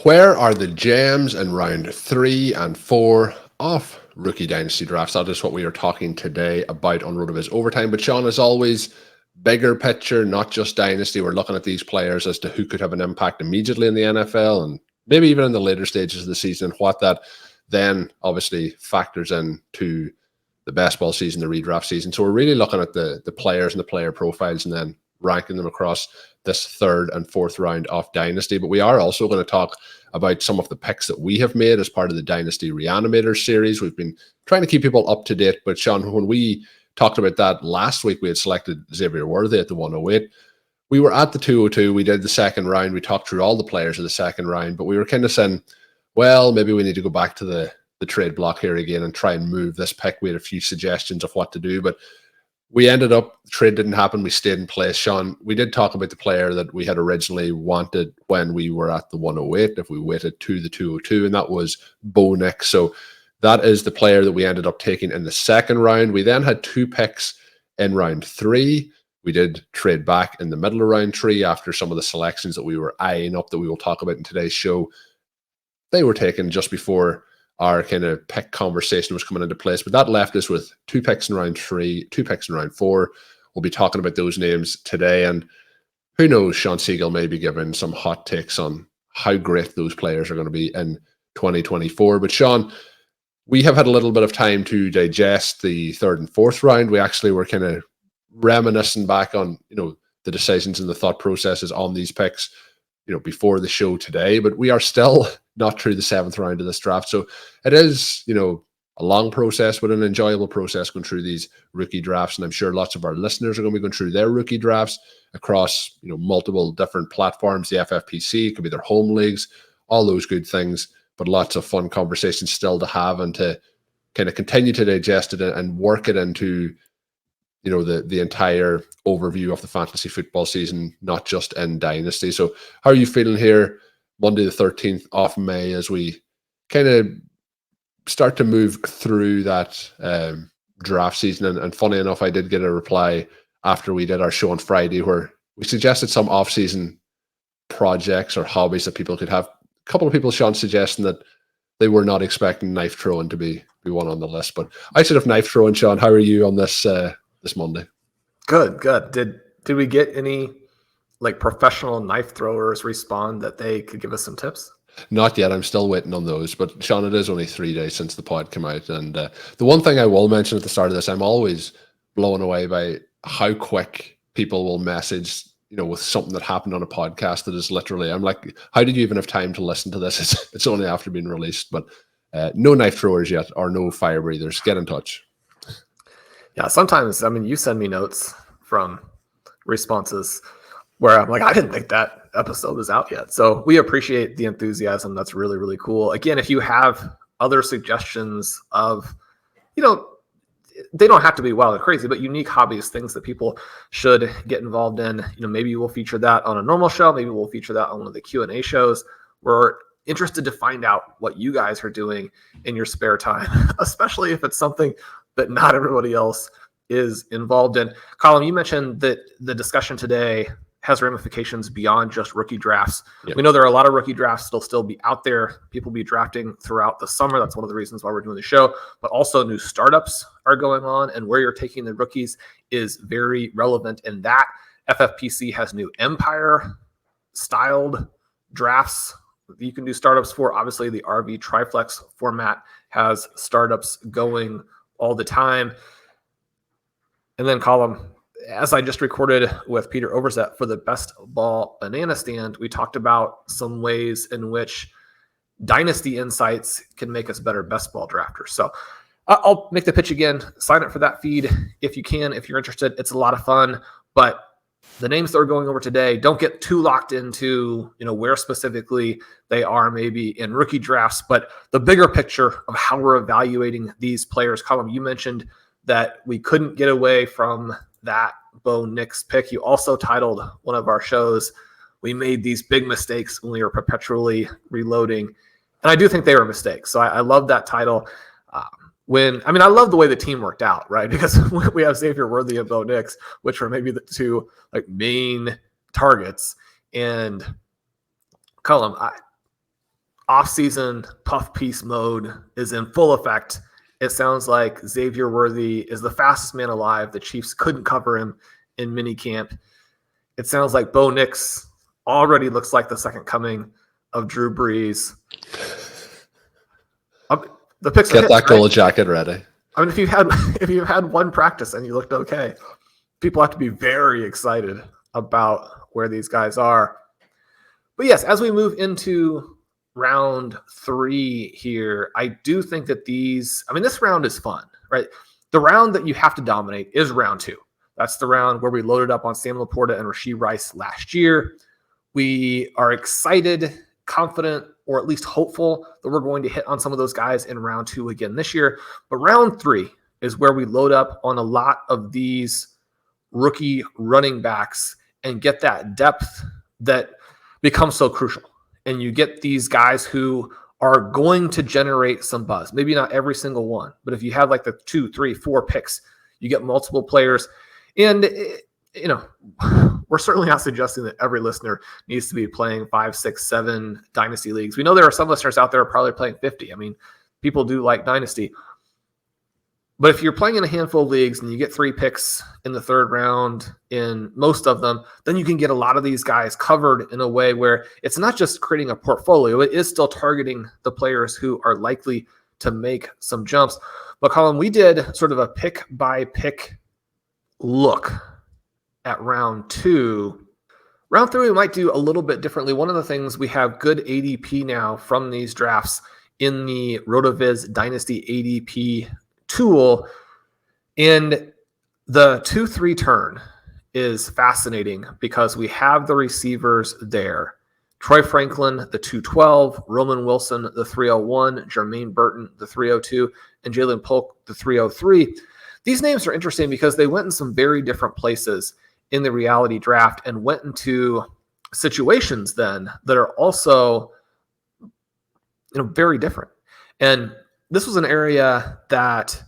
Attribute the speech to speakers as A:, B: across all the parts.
A: Where are the gems in round 3 and 4 of Rookie Dynasty Drafts? That is what we are talking today about on RotoViz Overtime. But Sean, as always, bigger picture, not just Dynasty. We're looking at these players as to who could have an impact immediately in the NFL and maybe even in the later stages of the season, and what that then obviously factors into the best ball season, the redraft season. So we're really looking at the players and the player profiles and then ranking them across this 3rd and 4th round of Dynasty. But we are also going to talk about some of the picks that we have made as part of the Dynasty Reanimators series. We've been trying to keep people up to date, but Sean, when we talked about that last week, we had selected Xavier Worthy at the 108. We were at the 202. We did the 2nd round. We talked through all the players of the 2nd round, but we were kind of saying, well, maybe we need to go back to the trade block here again and try and move this pick. We had a few suggestions of what to do, but we ended up, the trade didn't happen. We stayed in place. Sean, we did talk about the player that we had originally wanted when we were at the 108, if we waited to the 202, and that was Bo Nix. So that is the player that we ended up taking in the 2nd round. We then had 2 picks in round 3. We did trade back in the middle of round 3 after some of the selections that we were eyeing up that we will talk about in today's show. They were taken just before our kind of pick conversation was coming into place. But that left us with 2 picks in round 3, 2 picks in round 4. We'll be talking about those names today. And who knows, Sean Siegel may be giving some hot takes on how great those players are going to be in 2024. But Sean, we have had a little bit of time to digest the 3rd and 4th round. We actually were kind of reminiscing back on, the decisions and the thought processes on these picks, before the show today, but we are still not through the 7th round of this draft. So it is, a long process, but an enjoyable process going through these rookie drafts. And I'm sure lots of our listeners are going to be going through their rookie drafts across, multiple different platforms, the FFPC, it could be their home leagues, all those good things, but lots of fun conversations still to have and to kind of continue to digest it and work it into, the entire overview of the fantasy football season, not just in Dynasty. So how are you feeling here Monday the 13th of May as we kind of start to move through that draft season? And funny enough, I did get a reply after we did our show on Friday where we suggested some off-season projects or hobbies that people could have. A couple of people, Sean, suggesting that they were not expecting knife throwing to be one on the list. But I should have knife throwing. Sean, how are you on this Monday?
B: Good. Did we get any professional knife throwers respond that they could give us some tips?
A: Not yet. I'm still waiting on those. But Sean, it is only 3 days since the pod came out. And the one thing I will mention at the start of this, I'm always blown away by how quick people will message, with something that happened on a podcast that is literally, I'm like, how did you even have time to listen to this? It's only after being released. But no knife throwers yet or no fire breathers. Get in touch.
B: Yeah, sometimes, you send me notes from responses where I'm like, I didn't think that episode was out yet. So we appreciate the enthusiasm. That's really, really cool. Again, if you have other suggestions of, they don't have to be wild and crazy, but unique hobbies, things that people should get involved in, maybe we'll feature that on a normal show. Maybe we'll feature that on one of the Q&A shows. We're interested to find out what you guys are doing in your spare time, especially if it's something that not everybody else is involved in. Colm, you mentioned that the discussion today has ramifications beyond just rookie drafts. Yep. We know there are a lot of rookie drafts that'll still be out there. People will be drafting throughout the summer. That's one of the reasons why we're doing the show. But also new startups are going on, and where you're taking the rookies is very relevant in that. FFPC has new Empire-styled drafts you can do startups for. Obviously, the RV Triflex format has startups going all the time. And then Colm, as I just recorded with Peter Overzet for the Best Ball Banana Stand, we talked about some ways in which Dynasty Insights can make us better best ball drafters. So I'll make the pitch again. Sign up for that feed if you can, if you're interested. It's a lot of fun, but the names that we're going over today, don't get too locked into, where specifically they are maybe in rookie drafts, but the bigger picture of how we're evaluating these players. Colm, you mentioned that we couldn't get away from that Bo Nix pick. You also titled one of our shows, "We Made These Big Mistakes When We Were Perpetually Reloading." And I do think they were mistakes. So I love that title. I love the way the team worked out, right? Because we have Xavier Worthy and Bo Nix, which were maybe the two main targets. And Colm, off-season puff piece mode is in full effect. It sounds like Xavier Worthy is the fastest man alive. The Chiefs couldn't cover him in minicamp. It sounds like Bo Nix already looks like the second coming of Drew Brees. The picks
A: get that gold jacket ready.
B: I mean, if you had one practice and you looked okay, people have to be very excited about where these guys are. But yes, as we move into round 3 here, I do think that this round is fun, right? The round that you have to dominate is round 2. That's the round where we loaded up on Sam Laporta and Rashee Rice last year. We are excited, confident, or at least hopeful that we're going to hit on some of those guys in round 2 again this year. But round 3 is where we load up on a lot of these rookie running backs and get that depth that becomes so crucial. And you get these guys who are going to generate some buzz. Maybe not every single one, but if you have like the 2, 3, 4 picks, you get multiple players. And, we're certainly not suggesting that every listener needs to be playing 5, 6, 7 Dynasty leagues. We know there are some listeners out there probably playing 50. I mean, people do like Dynasty. But if you're playing in a handful of leagues and you get 3 picks in the 3rd round in most of them, then you can get a lot of these guys covered in a way where it's not just creating a portfolio. It is still targeting the players who are likely to make some jumps. But Colm, we did sort of a pick by pick look at round 2. Round 3, we might do a little bit differently. One of the things, we have good ADP now from these drafts in the RotoViz Dynasty ADP tool. And the 2-3 turn is fascinating because we have the receivers there. Troy Franklin, the 212, Roman Wilson, the 301, Jermaine Burton, the 302, and Jalen Polk, the 303. These names are interesting because they went in some very different places in the reality draft and went into situations then that are also very different. And this was an area that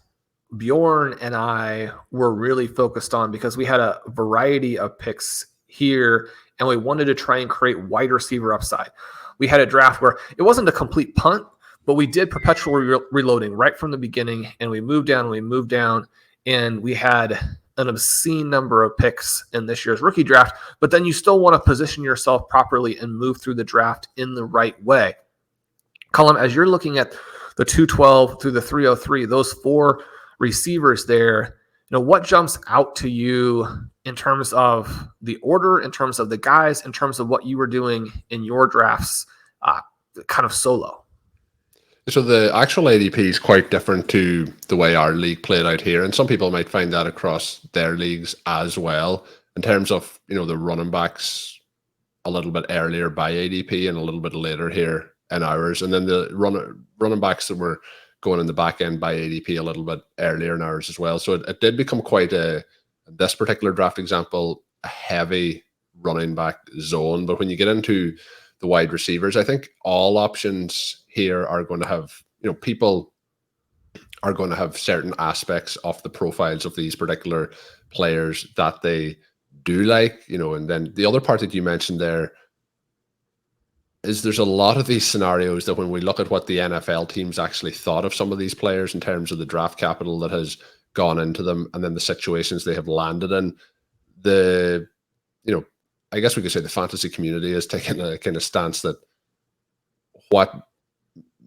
B: Bjorn and I were really focused on because we had a variety of picks here and we wanted to try and create wide receiver upside. We had a draft where it wasn't a complete punt, but we did perpetual reloading right from the beginning, and we moved down, and we had an obscene number of picks in this year's rookie draft, but then you still want to position yourself properly and move through the draft in the right way. Colm, as you're looking at the 212 through the 303, those 4 receivers there, what jumps out to you in terms of the order, in terms of the guys, in terms of what you were doing in your drafts, kind of solo?
A: So the actual ADP is quite different to the way our league played out here. And some people might find that across their leagues as well, in terms of, the running backs a little bit earlier by ADP and a little bit later here in ours. And then the running backs that were going in the back end by ADP a little bit earlier in ours as well. So it did become quite this particular draft example, a heavy running back zone. But when you get into the wide receivers, I think all options here are going to have, people are going to have certain aspects of the profiles of these particular players that they do like, and then the other part that you mentioned there is there's a lot of these scenarios that when we look at what the NFL teams actually thought of some of these players in terms of the draft capital that has gone into them and then the situations they have landed in, I guess we could say the fantasy community has taken a kind of stance that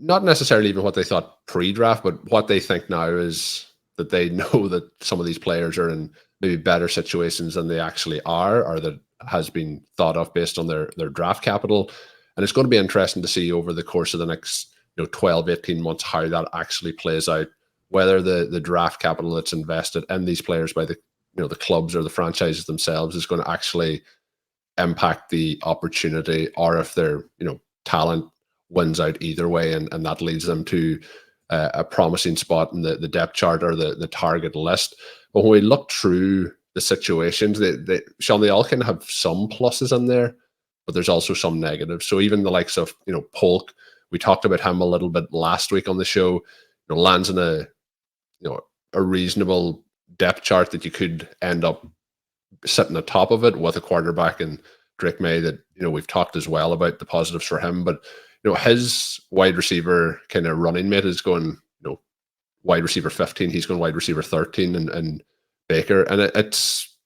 A: not necessarily even what they thought pre-draft, but what they think now is that they know that some of these players are in maybe better situations than they actually are, or that has been thought of based on their draft capital. And it's going to be interesting to see over the course of the next 12, 18 months how that actually plays out, whether the draft capital that's invested in these players by the clubs or the franchises themselves is going to actually impact the opportunity, or if their talent wins out either way, and that leads them to a promising spot in the depth chart or the target list. But when we look through the situations, they all kind of have some pluses in there, but there's also some negatives. So even the likes of Polk, we talked about him a little bit last week on the show, lands in a reasonable depth chart that you could end up sitting atop of it with a quarterback and Drake May that we've talked as well about the positives for him. But his wide receiver kind of running mate is going, wide receiver 15. He's going wide receiver 13 and Baker. And it's,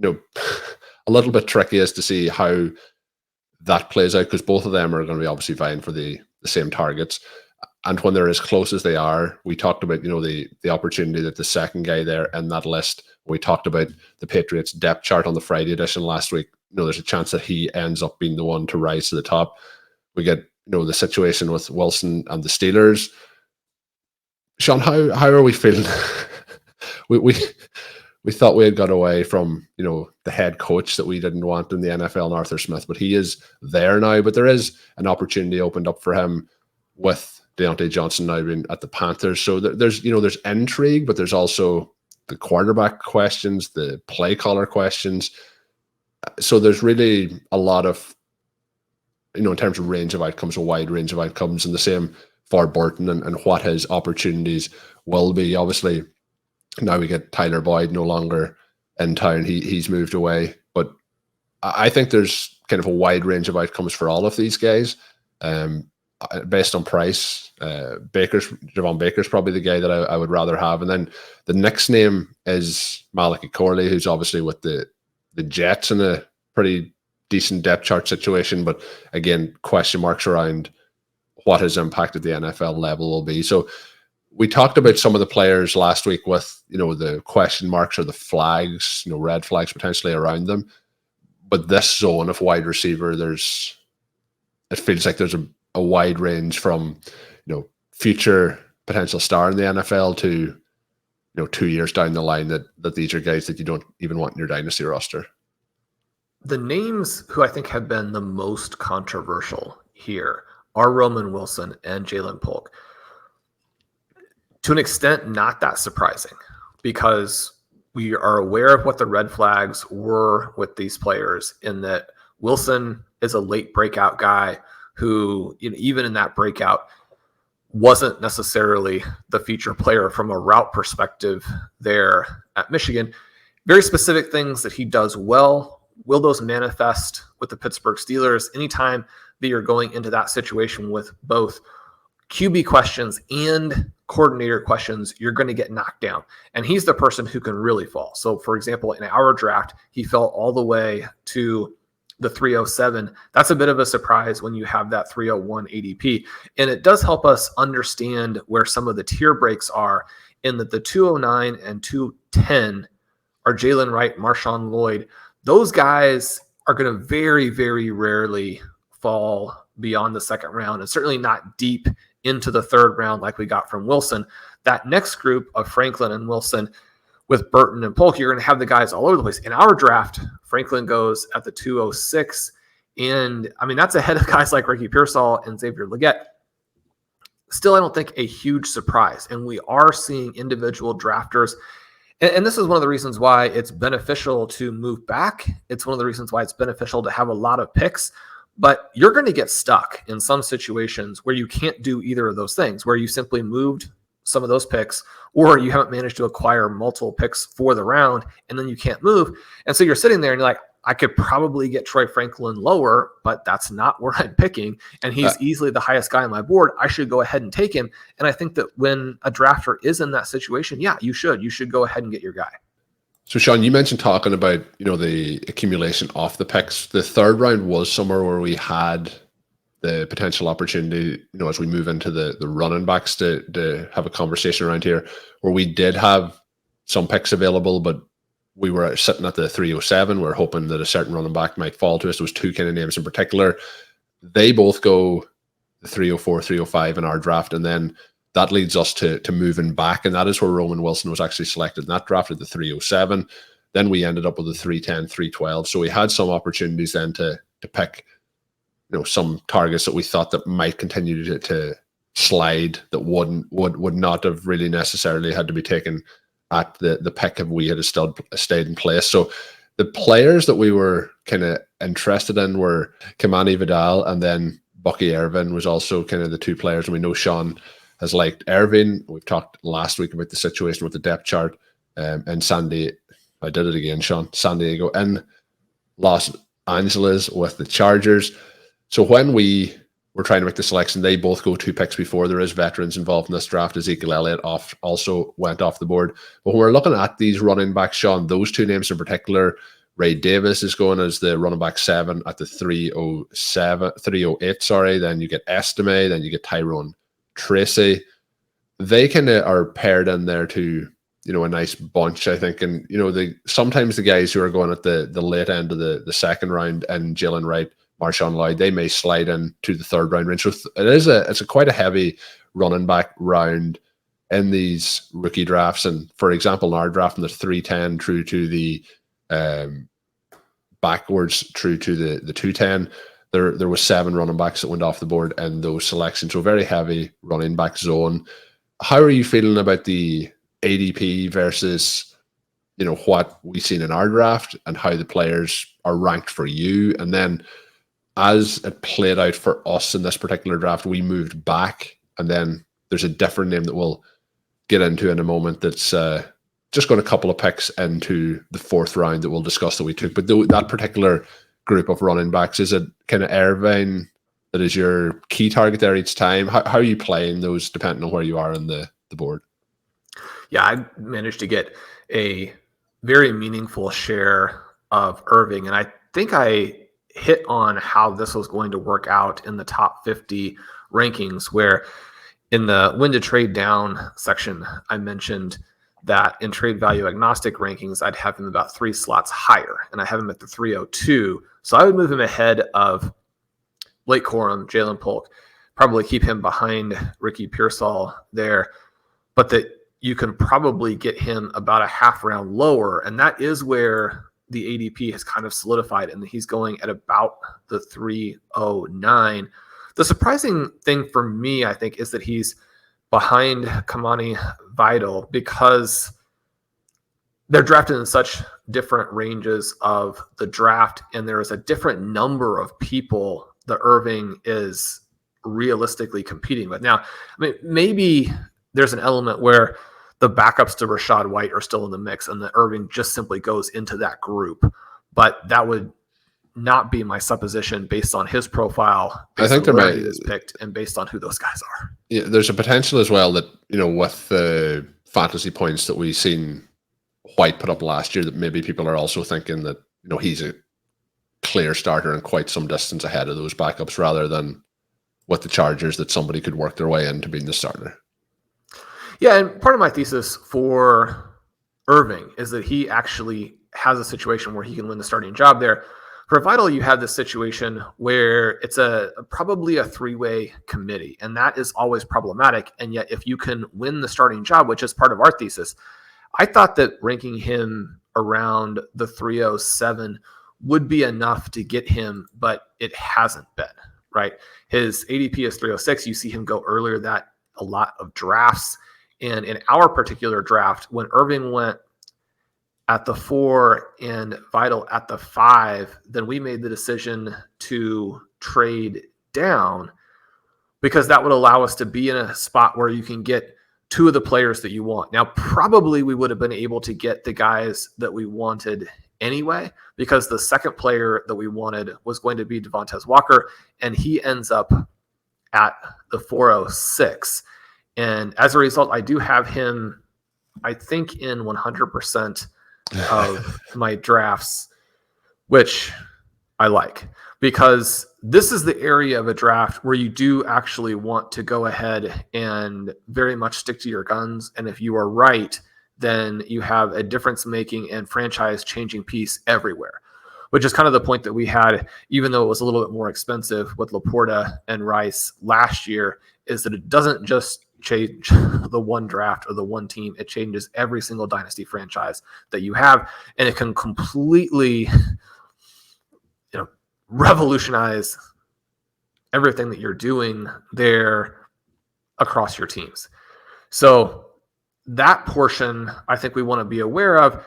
A: a little bit tricky as to see how that plays out, because both of them are going to be obviously vying for the same targets. And when they're as close as they are, we talked about, the opportunity that the second guy there in that list, we talked about the Patriots depth chart on the Friday edition last week. There's a chance that he ends up being the one to rise to the top. We get, the situation with Wilson and the Steelers. Sean, how are we feeling? we thought we had got away from, the head coach that we didn't want in the NFL, and Arthur Smith, but he is there now. But there is an opportunity opened up for him with Deontay Johnson now being at the Panthers. So there's intrigue, but there's also the quarterback questions, the play caller questions. So there's really a lot of, in terms of range of outcomes, a wide range of outcomes, and the same for Burton and what his opportunities will be. Obviously, now we get Tyler Boyd no longer in town. He's moved away. But I think there's kind of a wide range of outcomes for all of these guys. Based on price, Javon Baker's probably the guy that I would rather have. And then the next name is Malachi Corley, who's obviously with the Jets in a pretty decent depth chart situation. But again, question marks around what his impact at the NFL level will be. So we talked about some of the players last week with, the question marks or the flags, red flags potentially around them. But this zone of wide receiver, it feels like there's a wide range from, future potential star in the NFL to, 2 years down the line that these are guys that you don't even want in your dynasty roster.
B: The names who I think have been the most controversial here are Roman Wilson and Jalen Polk. To an extent, not that surprising, because we are aware of what the red flags were with these players, in that Wilson is a late breakout guy who, even in that breakout, wasn't necessarily the feature player from a route perspective there at Michigan. Very specific things that he does well. Will those manifest with the Pittsburgh Steelers? Anytime that you're going into that situation with both QB questions and coordinator questions, you're going to get knocked down. And he's the person who can really fall. So, for example, in our draft, he fell all the way to the 307. That's a bit of a surprise when you have that 301 ADP. And it does help us understand where some of the tier breaks are, in that the 209 and 210 are Jalen Wright, Marshawn Lloyd. Those guys are going to very, very rarely fall beyond the second round, and certainly not deep into the third round like we got from Wilson. That next group of Franklin and Wilson with Burton and Polk, you're going to have the guys all over the place. In our draft, Franklin goes at the 206. And I mean, that's ahead of guys like Ricky Pearsall and Xavier Legette. Still, I don't think a huge surprise. And we are seeing individual drafters. And this is one of the reasons why it's beneficial to move back. It's one of the reasons why it's beneficial to have a lot of picks. But you're going to get stuck in some situations where you can't do either of those things, where you simply moved some of those picks, or you haven't managed to acquire multiple picks for the round, and then you can't move. And so you're sitting there and you're like, I could probably get Troy Franklin lower, but that's not where I'm picking. And he's easily the highest guy on my board. I should go ahead and take him. And I think that when a drafter is in that situation, yeah, you should go ahead and get your guy.
A: So Sean, you mentioned talking about, the accumulation off the picks. The third round was somewhere where we had the potential opportunity, as we move into the running backs to have a conversation around here, where we did have some picks available, but we were sitting at the 307. We're hoping that a certain running back might fall to us. There was two kind of names in particular. They both go the 304, 305 in our draft, and then that leads us to moving back, and that is where Roman Wilson was actually selected in that draft at the 307. Then we ended up with the 310, 312. So we had some opportunities then to pick, some targets that we thought that might continue to slide, that would not have really necessarily had to be taken at the pick if we had still stayed in place. So the players that we were kind of interested in were Kimani, Vidal, and then Bucky, Irving was also kind of the two players. And we know Sean has liked Irving. We've talked last week about the situation with the depth chart and San Diego in Los Angeles with the Chargers. So when we we're trying to make the selection. They both go 2 picks before. There is veterans involved in this draft. Ezekiel Elliott also went off the board. But when we're looking at these running backs, Sean, those 2 names in particular, Ray Davis is going as the running back 7 at the 308, sorry. Then you get Estime, then you get Tyrone, Tracy. They kind of are paired in there to, a nice bunch, I think. And, sometimes the guys who are going at the late end of the second round and Jalen Wright, Marshawn Lloyd, they may slide in to the third round range. So it's quite a heavy running back round in these rookie drafts. And for example, in our draft from the 310 through to the backwards through to the 210, there was 7 running backs that went off the board in those selections. So very heavy running back zone. How are you feeling about the ADP versus what we've seen in our draft and how the players are ranked for you? And then as it played out for us in this particular draft, we moved back, and then there's a different name that we'll get into in a moment that's just got a couple of picks into the 4th round that we'll discuss that we took. But that particular group of running backs, is it kind of Irving that is your key target there each time? How are you playing those depending on where you are on the board?
B: Yeah, I managed to get a very meaningful share of Irving, and I think I hit on how this was going to work out in the top 50 rankings, where in the when to trade down section, I mentioned that in trade value agnostic rankings, I'd have him about 3 slots higher, and I have him at the 302. So I would move him ahead of Blake Corum, Jalen Polk, probably keep him behind Ricky Pearsall there, but that you can probably get him about a half round lower. And that is where the ADP has kind of solidified, and he's going at about the 309. The surprising thing for me, I think, is that he's behind Kimani, Vidal, because they're drafted in such different ranges of the draft, and there is a different number of people that Irving is realistically competing with. Now, I mean, maybe there's an element where the backups to Rachaad White are still in the mix, and the Irving just simply goes into that group. But that would not be my supposition based on his profile. I think there might is picked and based on who those guys are.
A: Yeah, there's a potential as well that with the fantasy points that we've seen White put up last year, that maybe people are also thinking that he's a clear starter and quite some distance ahead of those backups, rather than with the Chargers that somebody could work their way into being the starter.
B: Yeah, and part of my thesis for Irving is that he actually has a situation where he can win the starting job there. For Vidal, you have this situation where it's probably a 3-way committee, and that is always problematic. And yet, if you can win the starting job, which is part of our thesis, I thought that ranking him around the 307 would be enough to get him, but it hasn't been, right? His ADP is 306. You see him go earlier that a lot of drafts. And in our particular draft, when Irving went at the 4 and Vidal at the 5, then we made the decision to trade down, because that would allow us to be in a spot where you can get 2 of the players that you want. Now, probably we would have been able to get the guys that we wanted anyway, because the second player that we wanted was going to be Devontez Walker, and he ends up at the 406. And as a result, I do have him, I think, in 100% of my drafts, which I like, because this is the area of a draft where you do actually want to go ahead and very much stick to your guns. And if you are right, then you have a difference-making and franchise-changing piece everywhere, which is kind of the point that we had, even though it was a little bit more expensive with Laporta and Rice last year, is that it doesn't just change the one draft or the one team. It changes every single dynasty franchise that you have, and it can completely revolutionize everything that you're doing there across your teams. So that portion, I think we want to be aware of.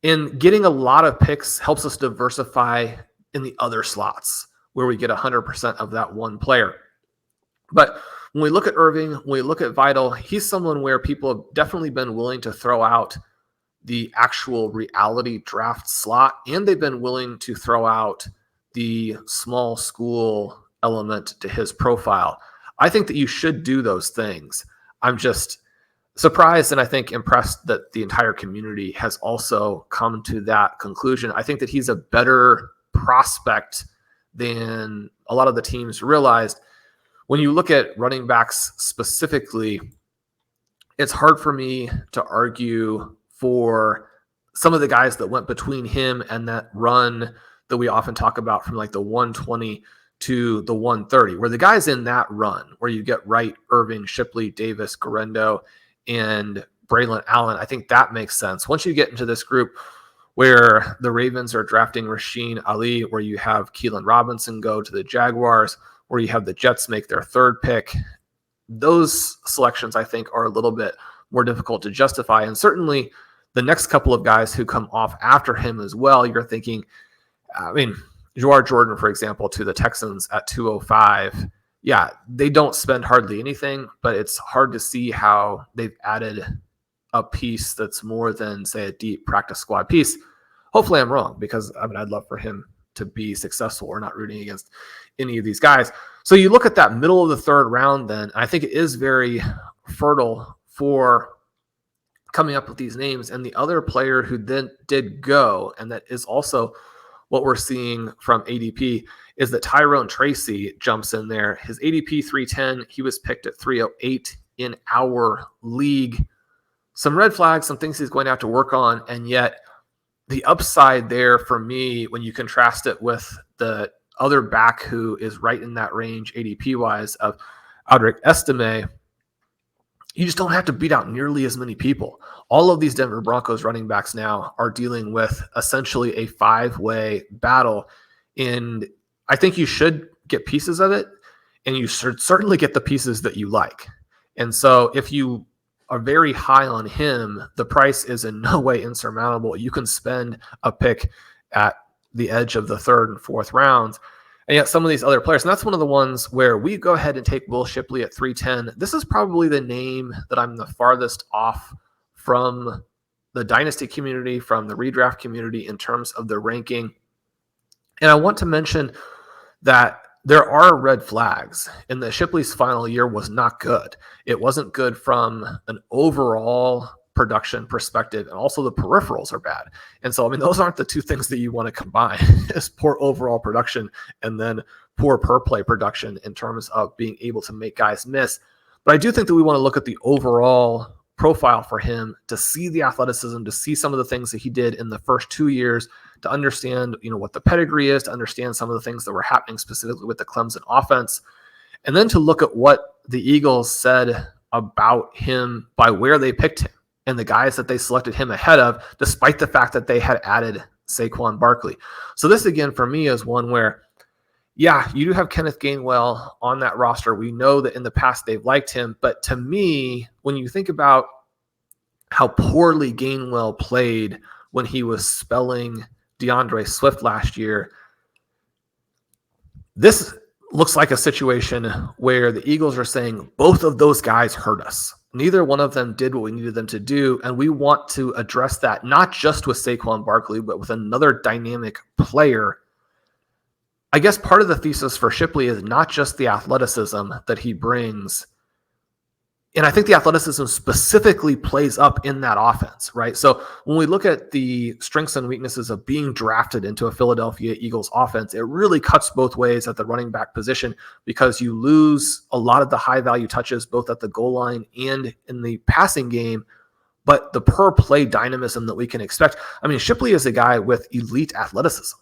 B: In getting a lot of picks helps us diversify in the other slots where we get 100% of that one player. But when we look at Irving, when we look at Vidal, he's someone where people have definitely been willing to throw out the actual reality draft slot, and they've been willing to throw out the small school element to his profile. I think that you should do those things. I'm just surprised and I think impressed that the entire community has also come to that conclusion. I think that he's a better prospect than a lot of the teams realized. When you look at running backs specifically, it's hard for me to argue for some of the guys that went between him and that run that we often talk about from like the 120 to the 130, where the guys in that run, where you get Wright, Irving, Shipley, Davis, Guerendo, and Braelon Allen, I think that makes sense. Once you get into this group where the Ravens are drafting Rasheen Ali, where you have Keelan Robinson go to the Jaguars, where you have the Jets make their third pick, those selections I think are a little bit more difficult to justify. And certainly the next couple of guys who come off after him as well, you're thinking, Jawar Jordan, for example, to the Texans at 205. Yeah, they don't spend hardly anything, but it's hard to see how they've added a piece that's more than, say, a deep practice squad piece. Hopefully I'm wrong, because I'd love for him to be successful. We're not rooting against any of these guys. So you look at that middle of the third round then, I think it is very fertile for coming up with these names. And the other player who then did go, and that is also what we're seeing from ADP, is that Tyrone Tracy jumps in there. His ADP 310, he was picked at 308 in our league. Some red flags, some things he's going to have to work on, and yet the upside there for me, when you contrast it with the other back who is right in that range ADP-wise of Audric Estime, you just don't have to beat out nearly as many people. All of these Denver Broncos running backs now are dealing with essentially a five-way battle, and I think you should get pieces of it, and you should certainly get the pieces that you like. And so if you are very high on him, the price is in no way insurmountable. You can spend a pick at the edge of the third and fourth rounds. And yet some of these other players, and that's one of the ones where we go ahead and take Will Shipley at 310. This is probably the name that I'm the farthest off from the Dynasty community, from the redraft community in terms of the ranking. And I want to mention that there are red flags, and that Shipley's final year was not good. It wasn't good from an overall production perspective, and also the peripherals are bad. And so, those aren't the two things that you want to combine, is poor overall production and then poor per play production in terms of being able to make guys miss. But I do think that we want to look at the overall profile for him to see the athleticism, to see some of the things that he did in the first 2 years, to understand, what the pedigree is, to understand some of the things that were happening specifically with the Clemson offense, and then to look at what the Eagles said about him by where they picked him and the guys that they selected him ahead of, despite the fact that they had added Saquon Barkley. So this, again, for me is one where, yeah, you do have Kenneth Gainwell on that roster. We know that in the past they've liked him, but to me, when you think about how poorly Gainwell played when he was spelling DeAndre Swift last year, this looks like a situation where the Eagles are saying both of those guys hurt us. Neither one of them did what we needed them to do, and we want to address that, not just with Saquon Barkley, but with another dynamic player. I guess part of the thesis for Shipley is not just the athleticism that he brings, and I think the athleticism specifically plays up in that offense, right? So when we look at the strengths and weaknesses of being drafted into a Philadelphia Eagles offense, it really cuts both ways at the running back position, because you lose a lot of the high value touches, both at the goal line and in the passing game, but the per play dynamism that we can expect. Shipley is a guy with elite athleticism.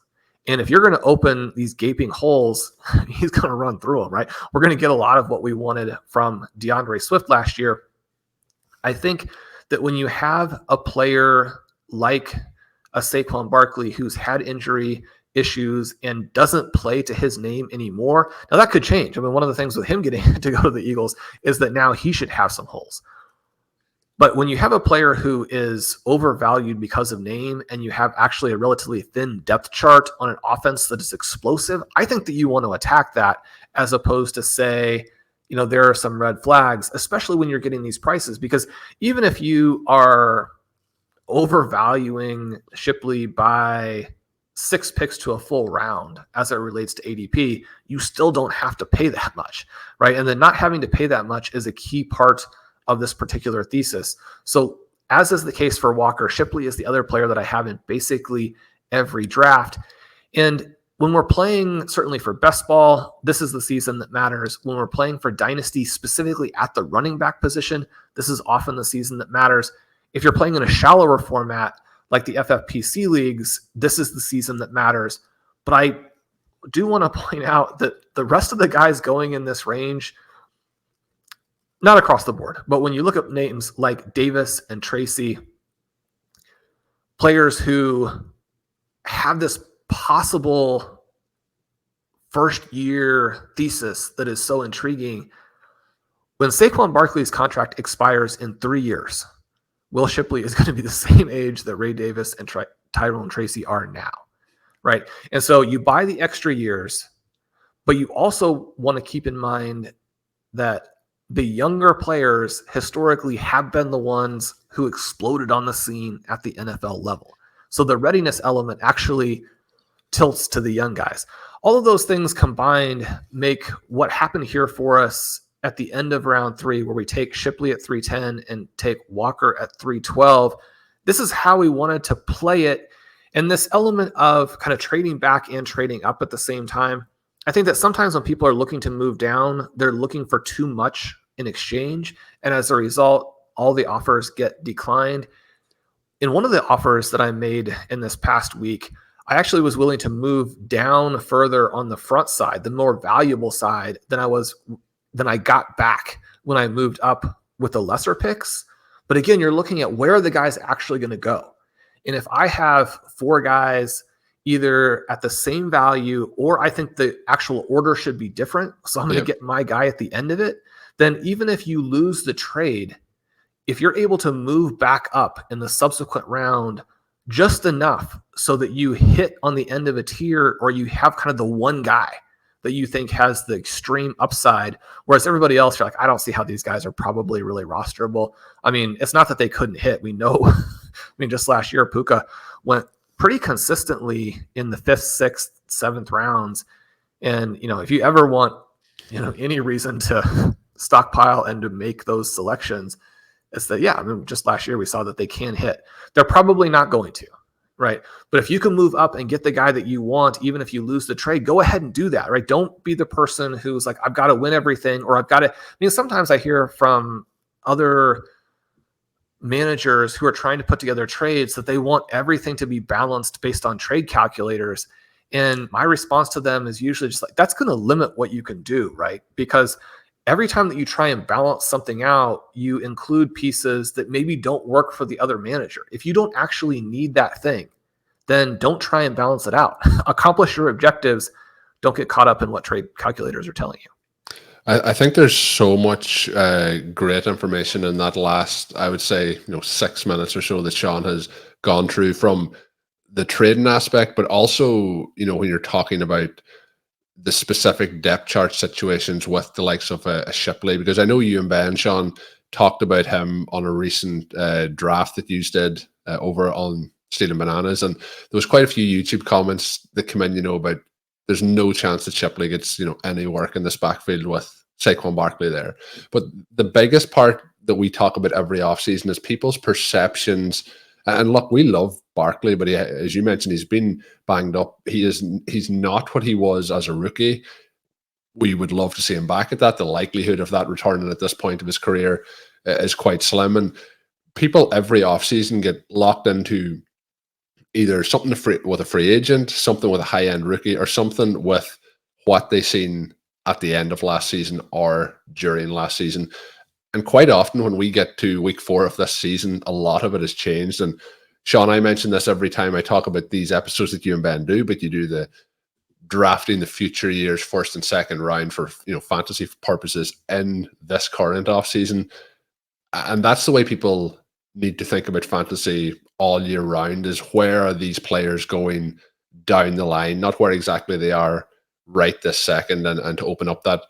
B: And if you're going to open these gaping holes, he's going to run through them, right? We're going to get a lot of what we wanted from DeAndre Swift last year. I think that when you have a player like a Saquon Barkley who's had injury issues and doesn't play to his name anymore, now that could change. One of the things with him getting to go to the Eagles is that now he should have some holes. But when you have a player who is overvalued because of name, and you have actually a relatively thin depth chart on an offense that is explosive, I think that you want to attack that, as opposed to say, there are some red flags, especially when you're getting these prices. Because even if you are overvaluing Shipley by 6 picks to a full round as it relates to ADP, you still don't have to pay that much, right? And then not having to pay that much is a key part of this particular thesis. So as is the case for Walker, Shipley is the other player that I have in basically every draft. And when we're playing, certainly for best ball, this is the season that matters. When we're playing for Dynasty, specifically at the running back position, this is often the season that matters. If you're playing in a shallower format, like the FFPC leagues, this is the season that matters. But I do want to point out that the rest of the guys going in this range, not across the board, but when you look at names like Davis and Tracy, players who have this possible first year thesis that is so intriguing. When Saquon Barkley's contract expires in 3 years, Will Shipley is going to be the same age that Ray Davis and Tyrone Tracy are now, right? And so you buy the extra years, but you also want to keep in mind that the younger players historically have been the ones who exploded on the scene at the NFL level. So the readiness element actually tilts to the young guys. All of those things combined make what happened here for us at the end of round 3, where we take Shipley at 310 and take Walker at 312. This is how we wanted to play it. And this element of kind of trading back and trading up at the same time, I think that sometimes when people are looking to move down, they're looking for too much in exchange. And as a result, all the offers get declined. In one of the offers that I made in this past week, I actually was willing to move down further on the front side, the more valuable side than I got back when I moved up with the lesser picks. But again, you're looking at where are the guys actually going to go. And if I have 4 guys either at the same value, or I think the actual order should be different, so I'm going to get my guy at the end of it, then even if you lose the trade, if you're able to move back up in the subsequent round just enough so that you hit on the end of a tier, or you have kind of the one guy that you think has the extreme upside, whereas everybody else, you're like, I don't see how these guys are probably really rosterable. I mean, it's not that they couldn't hit. We know, I mean, just last year, Puka went pretty consistently in the 5th, 6th, 7th rounds. And, if you ever want, any reason to stockpile and to make those selections, it's that, just last year we saw that they can hit. They're probably not going to, right? But if you can move up and get the guy that you want, even if you lose the trade, go ahead and do that, right? Don't be the person who's like, I've got to win everything, or I've got to, sometimes I hear from other managers who are trying to put together trades that they want everything to be balanced based on trade calculators. And my response to them is usually just like, that's going to limit what you can do, right? Because every time that you try and balance something out, you include pieces that maybe don't work for the other manager. If you don't actually need that thing, then don't try and balance it out. Accomplish your objectives. Don't get caught up in what trade calculators are telling you.
A: I think there's so much great information in that last, I would say, 6 minutes or so that Sean has gone through, from the trading aspect, but also, when you're talking about the specific depth chart situations with the likes of a Shipley, because I know you and Ben, Sean, talked about him on a recent draft that you did over on Stealing Bananas, and there was quite a few YouTube comments that come in, about there's no chance that Shipley gets, any work in this backfield with Saquon Barkley there. But the biggest part that we talk about every offseason is people's perceptions. And look, we love Barkley, but as you mentioned, he's been banged up. He's not what he was as a rookie. We would love to see him back at that. The likelihood of that returning at this point of his career is quite slim. And people every offseason get locked into either something with a free agent, something with a high-end rookie, or something with what they seen at the end of last season or during last season. And quite often when we get to week 4 of this season, a lot of it has changed. And Sean, I mention this every time I talk about these episodes that you and Ben do, but you do the drafting the future years, first and second round for fantasy purposes in this current offseason. And that's the way people need to think about fantasy all year round, is where are these players going down the line, not where exactly they are right this second, and to open up that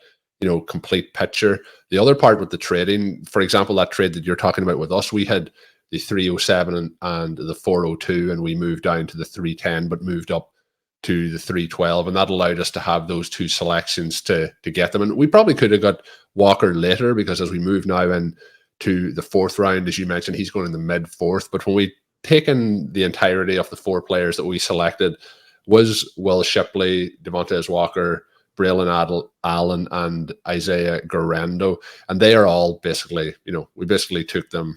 A: complete picture. The other part with the trading, for example, that trade that you're talking about with us, we had the 307 and the 402, and we moved down to the 310, but moved up to the 312, and that allowed us to have those two selections to get them. And we probably could have got Walker later, because as we move now in to the fourth round, as you mentioned, he's going in the mid-fourth. But when we taken the entirety of the four players that we selected, was Will Shipley, Devontez Walker, Braelon Allen, and Isaiah Guerendo. And they are all basically, we basically took them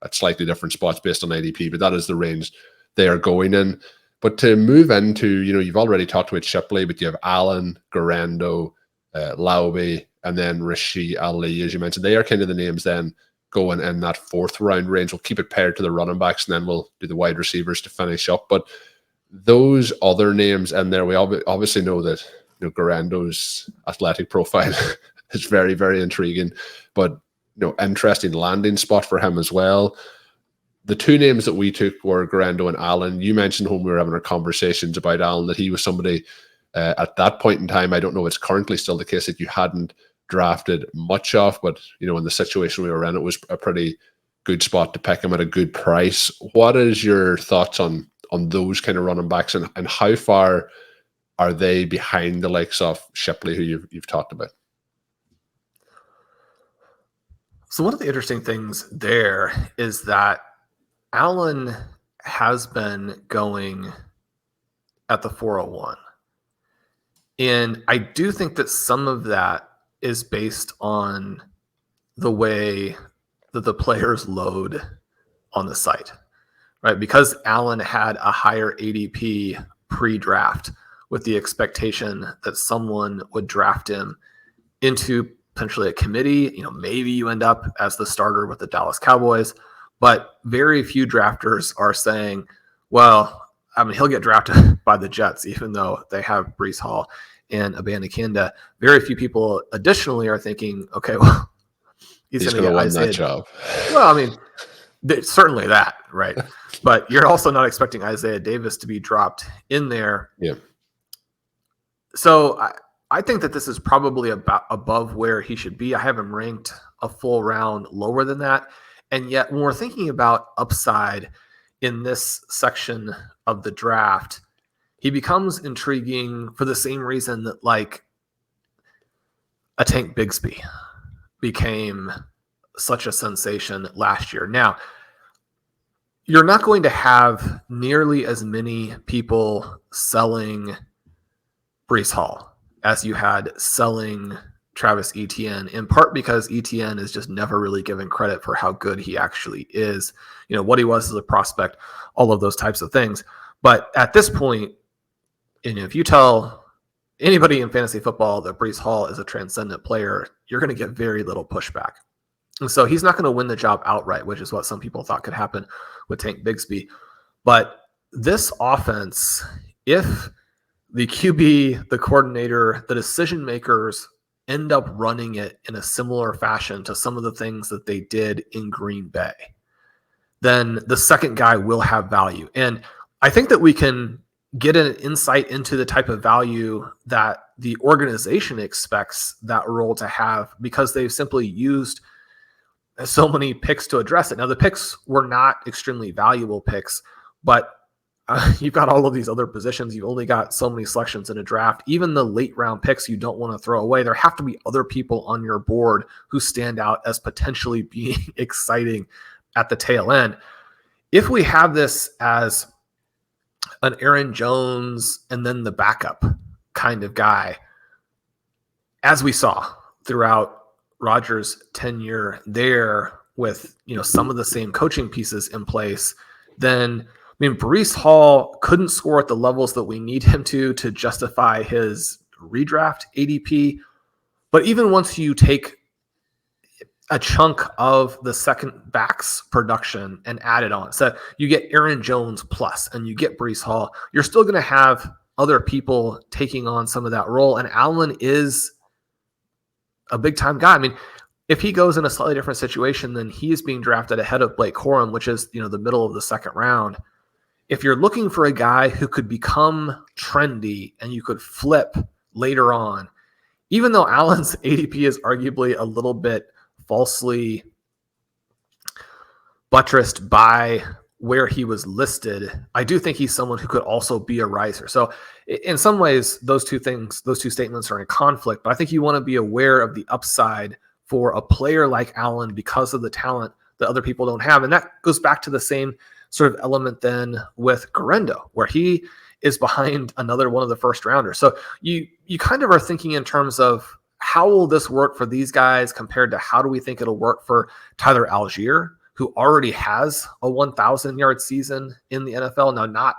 A: at slightly different spots based on ADP, but that is the range they are going in. But to move into, you've already talked about Shipley, but you have Allen, Guerendo, Laube, and then Rashid Ali, as you mentioned. They are kind of the names then going in that fourth round range. We'll keep it paired to the running backs, and then we'll do the wide receivers to finish up. But those other names in there, we obviously know that Guerendo's athletic profile is very, very intriguing, but interesting landing spot for him as well. The two names that we took were Guerendo and Allen. You mentioned when we were having our conversations about Allen that he was somebody at that point in time, I don't know if it's currently still the case, that you hadn't drafted much of, but in the situation we were in, it was a pretty good spot to pick him at a good price. What is your thoughts on those kind of running backs, and how far are they behind the likes of Shipley, who you've talked about?
B: So one of the interesting things there is that Allen has been going at the 401. And I do think that some of that is based on the way that the players load on the site, right? Because Allen had a higher ADP pre-draft with the expectation that someone would draft him into potentially a committee. Maybe you end up as the starter with the Dallas Cowboys, but very few drafters are saying, well, he'll get drafted by the Jets, even though they have Breece Hall and Abanikanda. Very few people additionally are thinking, okay, well, he's going to win that job. Well, certainly that, right? But you're also not expecting Isaiah Davis to be dropped in there.
A: Yeah.
B: So I think that this is probably about above where he should be. I have him ranked a full round lower than that. And yet when we're thinking about upside in this section of the draft, he becomes intriguing for the same reason that like a Tank Bigsby became such a sensation last year. Now, you're not going to have nearly as many people selling Breece Hall as you had selling Travis Etienne, in part because Etienne is just never really given credit for how good he actually is, what he was as a prospect, all of those types of things. But at this point, if you tell anybody in fantasy football that Breece Hall is a transcendent player, you're going to get very little pushback. And so he's not going to win the job outright, which is what some people thought could happen with Tank Bigsby. But this offense, if the QB, the coordinator, the decision makers end up running it in a similar fashion to some of the things that they did in Green Bay, then the second guy will have value. And I think that we can get an insight into the type of value that the organization expects that role to have because they've simply used so many picks to address it. Now, the picks were not extremely valuable picks, but you've got all of these other positions. You've only got so many selections in a draft. Even the late round picks you don't want to throw away. There have to be other people on your board who stand out as potentially being exciting at the tail end. If we have this as an Aaron Jones and then the backup kind of guy, as we saw throughout Rodgers' tenure there with, some of the same coaching pieces in place, then Breece Hall couldn't score at the levels that we need him to justify his redraft ADP. But even once you take a chunk of the second back's production and add it on, so you get Aaron Jones plus and you get Breece Hall, you're still going to have other people taking on some of that role. And Allen is a big time guy. If he goes in a slightly different situation, then he is being drafted ahead of Blake Corum, which is, the middle of the second round. If you're looking for a guy who could become trendy and you could flip later on, even though Allen's ADP is arguably a little bit falsely buttressed by where he was listed, I do think he's someone who could also be a riser. So in some ways, those two statements are in conflict, but I think you want to be aware of the upside for a player like Allen because of the talent that other people don't have. And that goes back to the same sort of element then with Guerendo, where he is behind another one of the first rounders. So you kind of are thinking in terms of how will this work for these guys compared to how do we think it'll work for Tyler Algier, who already has a 1,000-yard season in the NFL. Now, not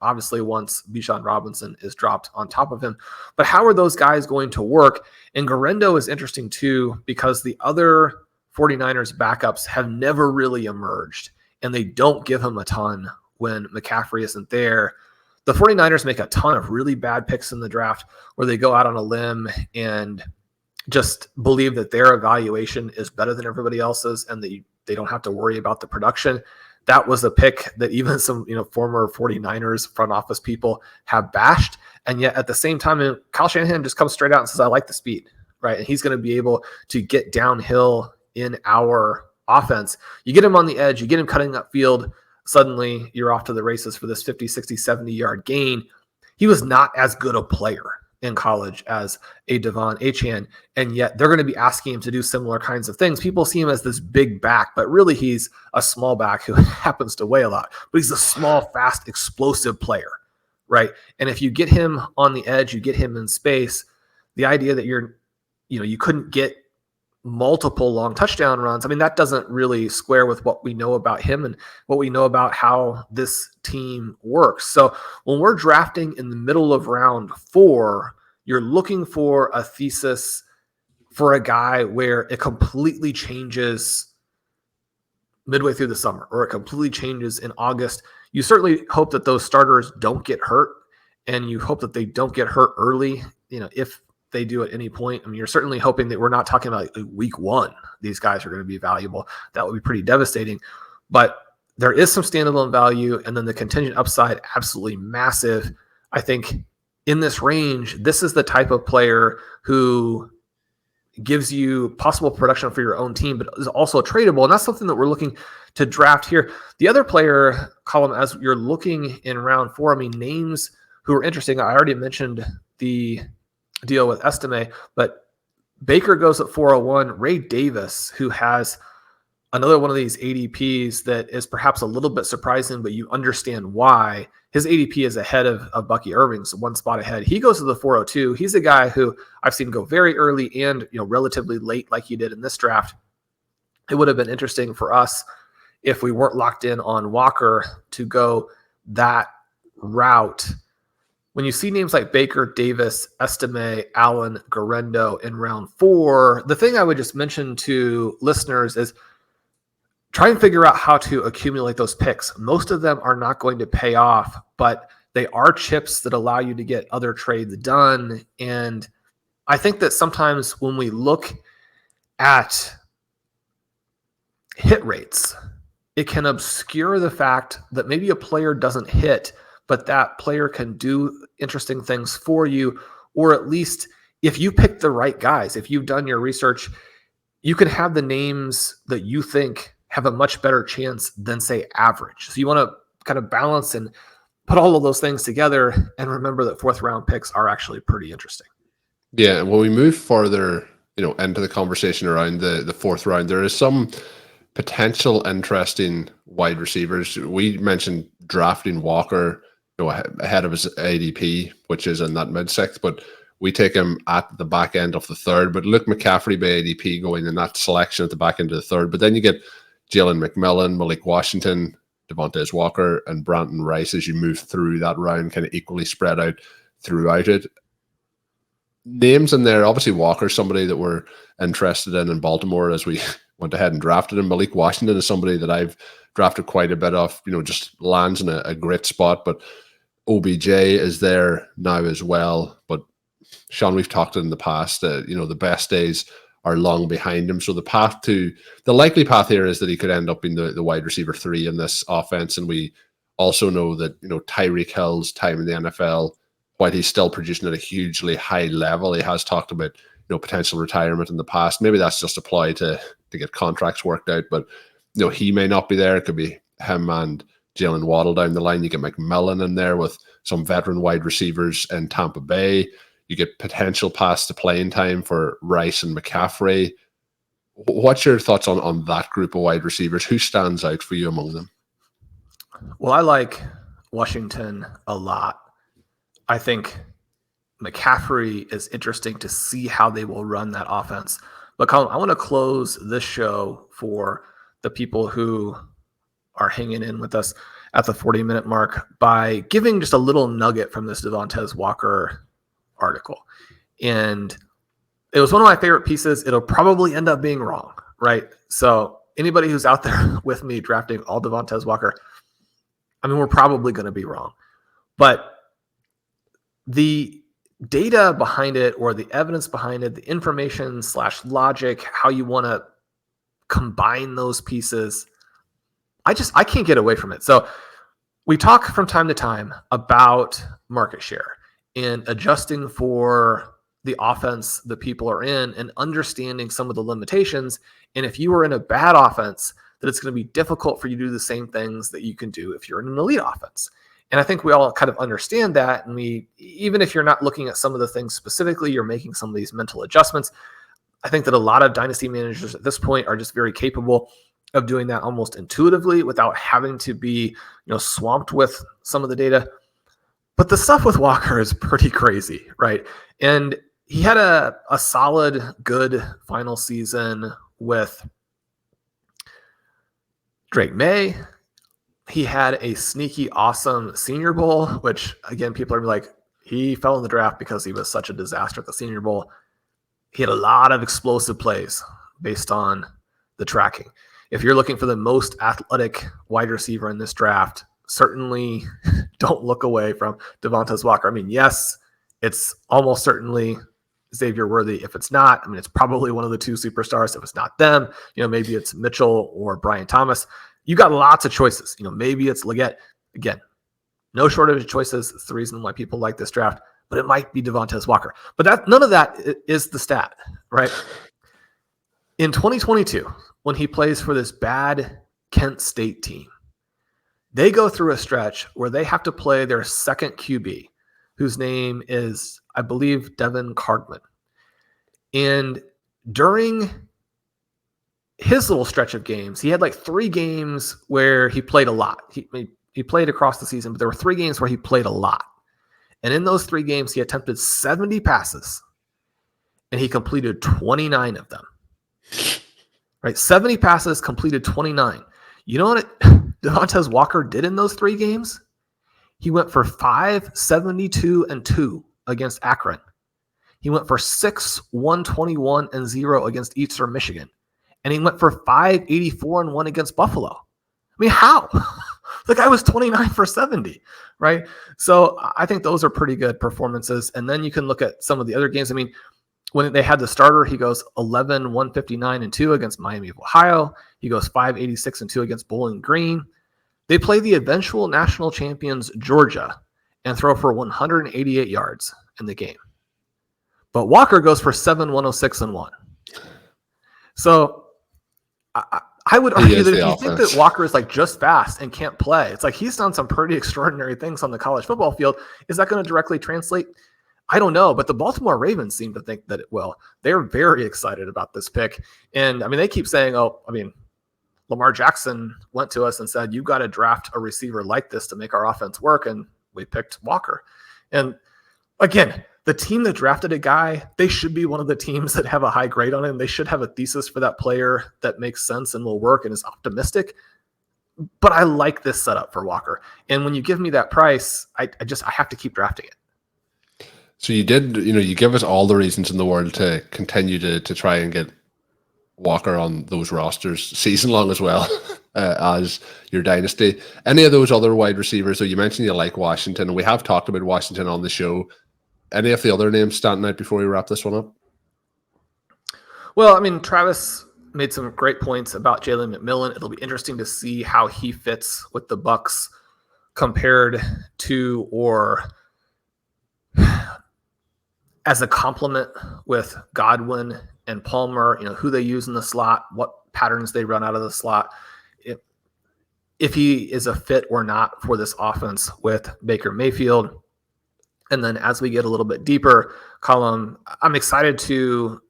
B: obviously once Bijan Robinson is dropped on top of him, but how are those guys going to work? And Guerendo is interesting too, because the other 49ers backups have never really emerged, and they don't give him a ton when McCaffrey isn't there. The 49ers make a ton of really bad picks in the draft where they go out on a limb and just believe that their evaluation is better than everybody else's, and they don't have to worry about the production. That was a pick that even some former 49ers front office people have bashed. And yet at the same time, Kyle Shanahan just comes straight out and says, I like the speed, right? And he's going to be able to get downhill in our offense. You get him on the edge, you get him cutting upfield, suddenly you're off to the races for this 50, 60, 70-yard gain. He was not as good a player in college as a Devon Achane, and yet they're going to be asking him to do similar kinds of things. People see him as this big back, but really he's a small back who happens to weigh a lot, but he's a small, fast, explosive player, right? And if you get him on the edge, you get him in space, the idea that you couldn't get multiple long touchdown runs, I mean, that doesn't really square with what we know about him and what we know about how this team works. So when we're drafting in the middle of round 4, you're looking for a thesis for a guy where it completely changes midway through the summer, or it completely changes in August. You certainly hope that those starters don't get hurt, and you hope that they don't get hurt early, if they do at any point. I mean, you're certainly hoping that we're not talking about week 1. These guys are going to be valuable. That would be pretty devastating, but there is some standalone value. And then the contingent upside, absolutely massive. I think in this range, this is the type of player who gives you possible production for your own team, but is also tradable. And that's something that we're looking to draft here. The other player column, as you're looking in round 4, I mean, names who are interesting. I already mentioned the deal with Estime, but Baker goes at 401. Ray Davis, who has another one of these ADPs that is perhaps a little bit surprising, but you understand why. His ADP is ahead of Bucky Irving's, one spot ahead. He goes to the 402. He's a guy who I've seen go very early and relatively late, like he did in this draft. It would have been interesting for us if we weren't locked in on Walker to go that route. When you see names like Baker, Davis, Estime, Allen, Guerendo in round 4, the thing I would just mention to listeners is try and figure out how to accumulate those picks. Most of them are not going to pay off, but they are chips that allow you to get other trades done. And I think that sometimes when we look at hit rates, it can obscure the fact that maybe a player doesn't hit, but that player can do interesting things for you. Or at least if you pick the right guys, if you've done your research, you can have the names that you think have a much better chance than, say, average. So you want to kind of balance and put all of those things together and remember that 4th round picks are actually pretty interesting.
A: Yeah, when we move further, into the conversation around the 4th round, there is some potential interesting wide receivers. We mentioned drafting Walker ahead of his ADP, which is in that mid-6th, but we take him at the back end of the 3rd. But look, McCaffrey by ADP going in that selection at the back end of the 3rd. But then you get Jalen McMillan, Malik Washington, Devontez Walker, and Brandon Rice as you move through that round, kind of equally spread out throughout it. Names in there, obviously Walker, somebody that we're interested in Baltimore as we went ahead and drafted him. Malik Washington is somebody that I've drafted quite a bit of, just lands in a great spot. But OBJ is there now as well. But Sean, we've talked in the past that, the best days are long behind him. So the likely path here is that he could end up being the wide receiver 3 in this offense. And we also know that, Tyreek Hill's time in the NFL, while he's still producing at a hugely high level, he has talked about, potential retirement in the past. Maybe that's just a ploy to get contracts worked out, but, he may not be there. It could be him and Jalen Waddle down the line. You get McMillan in there with some veteran wide receivers in Tampa Bay. You get potential pass to playing time for Rice and McCaffrey. What's your thoughts on that group of wide receivers? Who stands out for you among them?
B: Well, I like Washington a lot. I think McCaffrey is interesting to see how they will run that offense. But Colm, I want to close this show for the people who are hanging in with us at the 40-minute mark by giving just a little nugget from this Devontez Walker article. And it was one of my favorite pieces. It'll probably end up being wrong, right? So anybody who's out there with me drafting all Devontez Walker, I mean, we're probably going to be wrong. But the data behind it, or the evidence behind it, the information / logic, how you want to combine those pieces, I can't get away from it. So we talk from time to time about market share and adjusting for the offense that people are in and understanding some of the limitations. And if you are in a bad offense, that it's going to be difficult for you to do the same things that you can do if you're in an elite offense. And I think we all kind of understand that. And even if you're not looking at some of the things specifically, you're making some of these mental adjustments. I think that a lot of dynasty managers at this point are just very capable of doing that almost intuitively without having to be, swamped with some of the data. But the stuff with Walker is pretty crazy, right? And he had a solid, good final season with Drake May. He had a sneaky, awesome Senior Bowl, which, again, people are like, he fell in the draft because he was such a disaster at the Senior Bowl. He had a lot of explosive plays based on the tracking. If you're looking for the most athletic wide receiver in this draft, certainly don't look away from Devontez Walker. I mean, yes, it's almost certainly Xavier Worthy. If it's not, I mean, it's probably one of the two superstars. If it's not them, maybe it's Mitchell or Brian Thomas. You got lots of choices. Maybe it's Leggett. Again, no shortage of choices. It's the reason why people like this draft, but it might be Devontez Walker. But none of that is the stat, right? In 2022, when he plays for this bad Kent State team, they go through a stretch where they have to play their second QB, whose name is, I believe, Devin Cardman. And during his little stretch of games, he had like 3 games where he played a lot. He played across the season, but there were 3 games where he played a lot. And in those 3 games, he attempted 70 passes, and he completed 29 of them. Right? 70 passes, completed 29. You know what Devontez Walker did in those 3 games? He went for 572-2 against Akron. He went for 6-121-0 against Eastern Michigan. And he went for 584-1 against Buffalo. I mean, how? The guy was 29 for 70, right? So I think those are pretty good performances. And then you can look at some of the other games. I mean, when they had the starter, he goes 11-159-2 against Miami of Ohio. He goes 586-2 against Bowling Green. They play the eventual national champions, Georgia, and throw for 188 yards in the game. But Walker goes for 7-106-1. So I would argue that if you think that Walker is like just fast and can't play, it's like he's done some pretty extraordinary things on the college football field. Is that going to directly translate? I don't know, but the Baltimore Ravens seem to think that it will. They're very excited about this pick. And I mean, they keep saying, Lamar Jackson went to us and said, you've got to draft a receiver like this to make our offense work. And we picked Walker. And again, the team that drafted a guy, they should be one of the teams that have a high grade on him. They should have a thesis for that player that makes sense and will work and is optimistic. But I like this setup for Walker. And when you give me that price, I have to keep drafting it.
A: So you did, you give us all the reasons in the world to continue to try and get Walker on those rosters season long as well as your dynasty. Any of those other wide receivers, so you mentioned you like Washington, and we have talked about Washington on the show. Any of the other names standing out before we wrap this one up?
B: Well, I mean, Travis made some great points about Jalen McMillan. It'll be interesting to see how he fits with the Bucs compared to or as a complement with Godwin and Palmer, who they use in the slot, what patterns they run out of the slot. if he is a fit or not for this offense with Baker Mayfield. And then as we get a little bit deeper, Colm, I'm excited to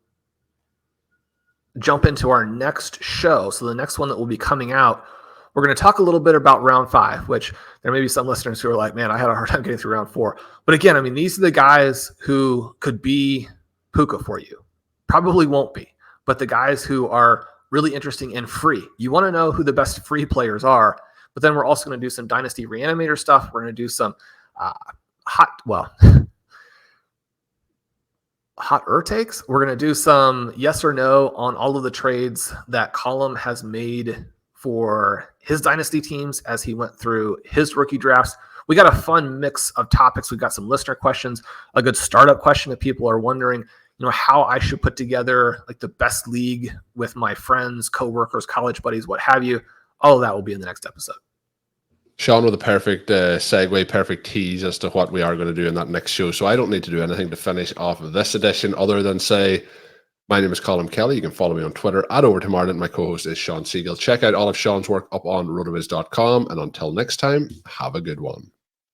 B: jump into our next show. So the next one that will be coming out, we're going to talk a little bit about round 5, which there may be some listeners who are like, man, I had a hard time getting through round 4. But again, I mean, these are the guys who could be Puka for you. Probably won't be, but the guys who are really interesting and free. You want to know who the best free players are, but then we're also going to do some Dynasty Reanimator stuff. We're going to do some hotter takes. We're going to do some yes or no on all of the trades that Colm has made for his Dynasty teams as he went through his rookie drafts. We got a fun mix of topics. We've got some listener questions, a good startup question that people are wondering, how I should put together like the best league with my friends, coworkers, college buddies, what have you. All of that will be in the next episode.
A: Sean with a perfect segue, perfect tease as to what we are going to do in that next show. So I don't need to do anything to finish off of this edition other than say, my name is Colm Kelly. You can follow me on Twitter at Overtime Ireland. My co-host is Sean Siegel. Check out all of Sean's work up on rotoviz.com. And until next time, have a good one.